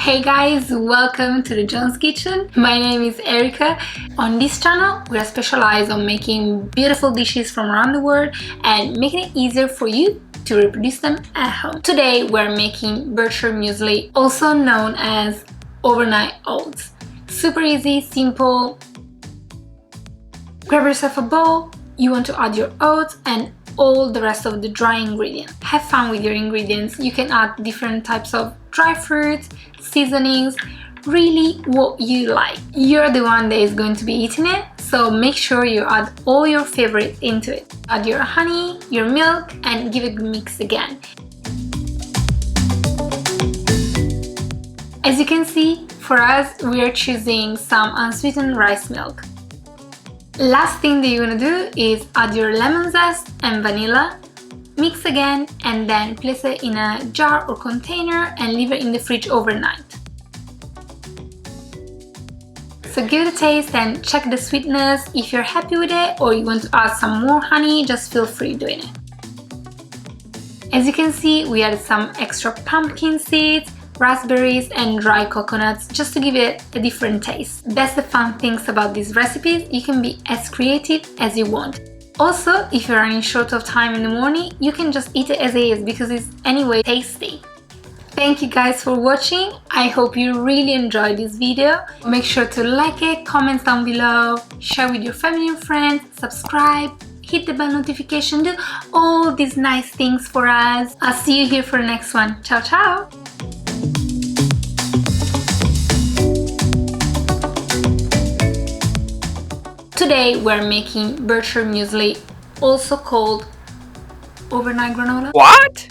Hey guys, welcome to the Jones Kitchen. My name is Erica. On this channel, we are specialized on making beautiful dishes from around the world and making it easier for you to reproduce them at home. Today, we're making Bircher Muesli, also known as Overnight Oats. Super easy, simple. Grab yourself a bowl. You want to add your oats and all the rest of the dry ingredients. Have fun with your ingredients. You can add different types of dry fruits, seasonings, really what you like. You're the one that is going to be eating it, so make sure you add all your favorites into it. Add your honey, your milk, and give it a mix again. As you can see, for us, we are choosing some unsweetened rice milk. Last thing that you want to do is add your lemon zest and vanilla, mix again, and then place it in a jar or container and leave it in the fridge overnight. So give it a taste and check the sweetness. If you're happy with it or you want to add some more honey, just feel free doing it. As you can see, we added some extra pumpkin seeds, raspberries and dry coconuts just to give it a different taste. That's the fun things about these recipes. You can be as creative as you want. Also, if you're running short of time in the morning, you can just eat it as it is because it's anyway tasty. Thank you guys for watching. I hope you really enjoyed this video. Make sure to like it, comment down below, share with your family and friends, subscribe, hit the bell notification, do all these nice things for us. I'll see you here for the next one. Ciao, ciao! Today we're making Bircher Muesli, also called overnight granola. What?